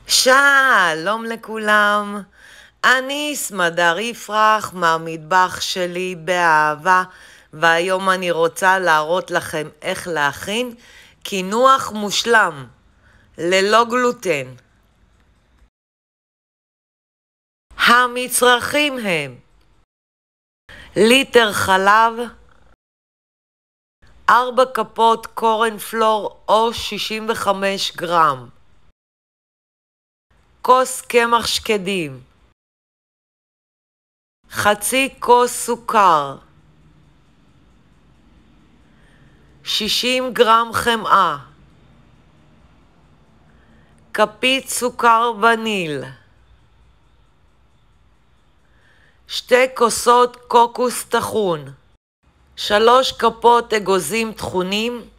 שלום לכולם, אני סמדר יפרח מהמטבח שלי באהבה, והיום אני רוצה להראות לכם איך להכין קינוח מושלם ללא גלוטן. המצרכים הם ליטר חלב, 4 כפות קורן פלור או 65 גרם, כוס קמח שקדים, חצי כוס סוכר, 60 גרם חמאה, כפית סוכר וניל, 2 כוסות קוקוס טחון, 3 כפות אגוזים טחונים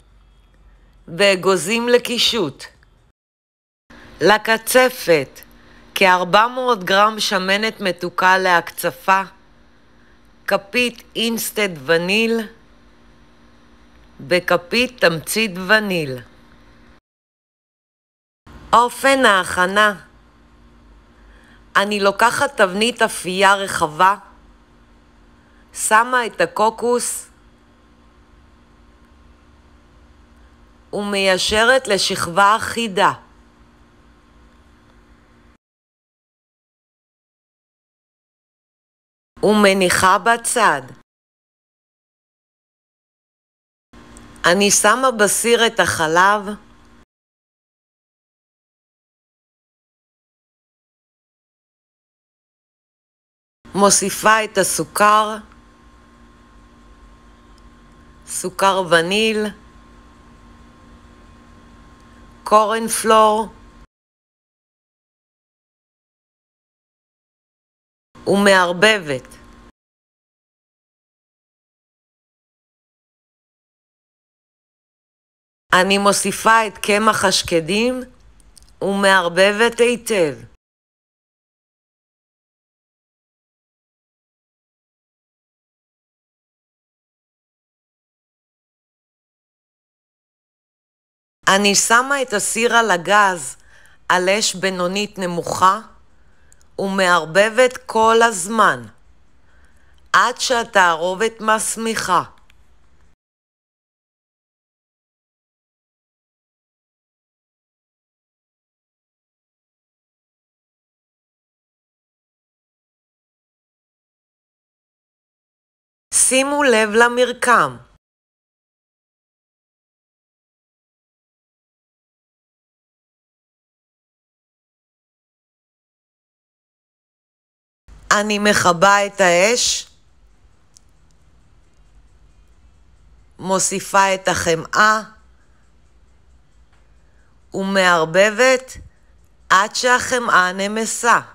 ואגוזים לקישוט. לקצפת כ-400 גרם שמנת מתוקה להקצפה, כפית אינסטנט וניל וכפית תמצית וניל. אופן ההכנה: אני לוקחת תבנית אפייה רחבה, שמה את הקוקוס ומיישרת לשכבה אחידה. ומניחה בצד. אני שמה בסיר את החלב, מוסיפה את הסוכר, סוכר וניל, קורן פלור ומערבבת. אני מוסיפה את קמח השקדים ומערבבת היטב. אני שמה את הסיר על הגז על אש בינונית נמוכה ומערבבת כל הזמן עד שהתערובת מסמיכה. שימו לב למרקם. אני מכבה את האש, מוסיפה את החמאה ומערבבת עד שהחמאה נמסה.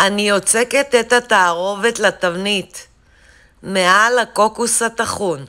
אני יוצקת את התערובת לתבנית מעל הקוקוס הטחון.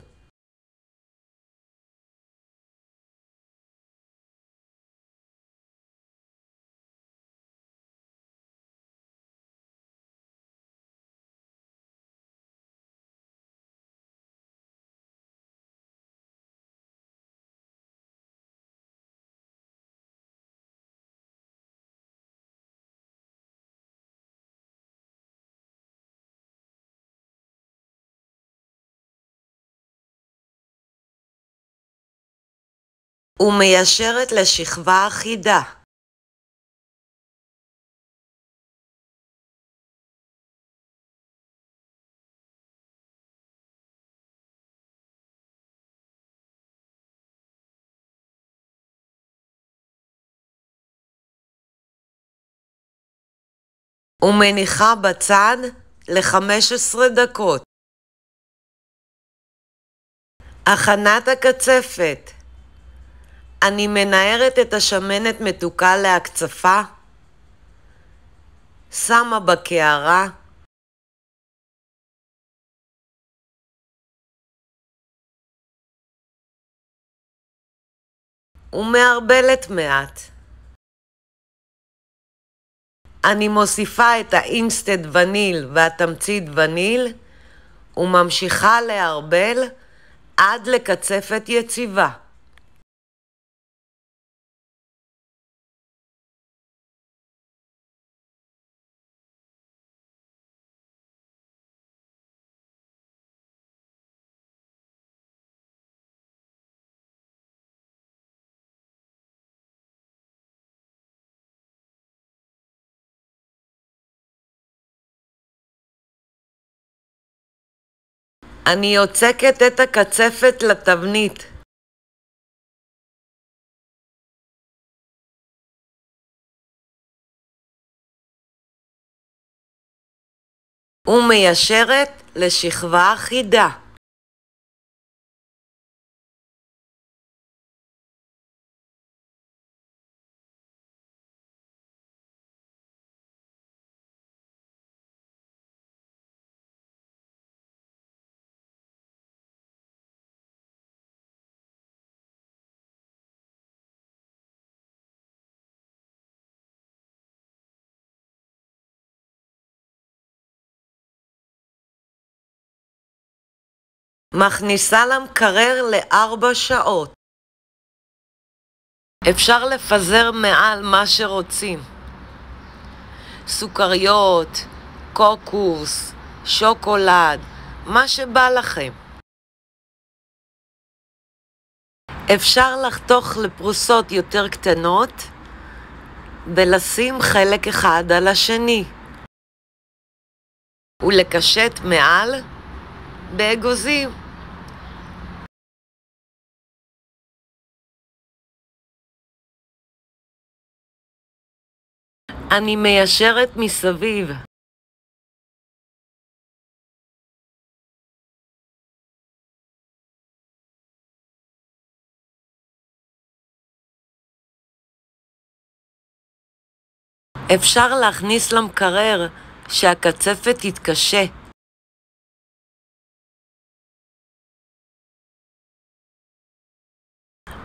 ומיישרת לשכבה אחידה. ומניחה בצד ל-15 דקות. הכנת הקצפת: אני מנערת את השמנת מתוקה להקצפה, שמה בקערה, ומערבלת מעט. אני מוסיפה את האינסטנט וניל והתמצית וניל וממשיכה לערבל עד לקצפת יציבה. אני יוצקת את הקצפת לתבנית. ומיישרת לשכבה אחידה. מכניסה למקרר ל4 שעות. אפשר לפזר מעל מה שרוצים. סוכריות, קוקוס, שוקולד, מה שבא לכם. אפשר לחתוך לפרוסות יותר קטנות ולשים חלק אחד על השני. ולקשט מעל באגוזים. אני מיישרת מסביב. אפשר להכניס למקרר שהקצפת תתקשה.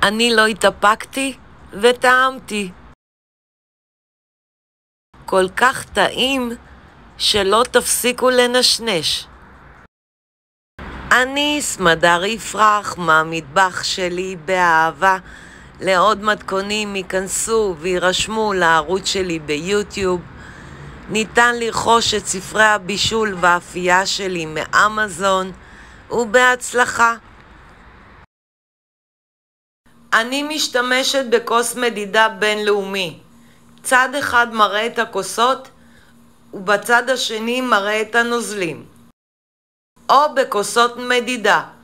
אני לא התאפקתי וטעמתי. כל כך טעים שלא תפסיקו לנשנש. אני סמדר יפרח מהמטבח שלי באהבה. לעוד מתכונים ייכנסו וירשמו לערוץ שלי ביוטיוב. ניתן לרכוש את ספרי הבישול והאפייה שלי מאמזון, ובהצלחה. אני משתמשת בכוס מדידה בינלאומי. צד אחד מראה את הכוסות ובצד השני מראה את הנוזלים. או בכוסות מדידה.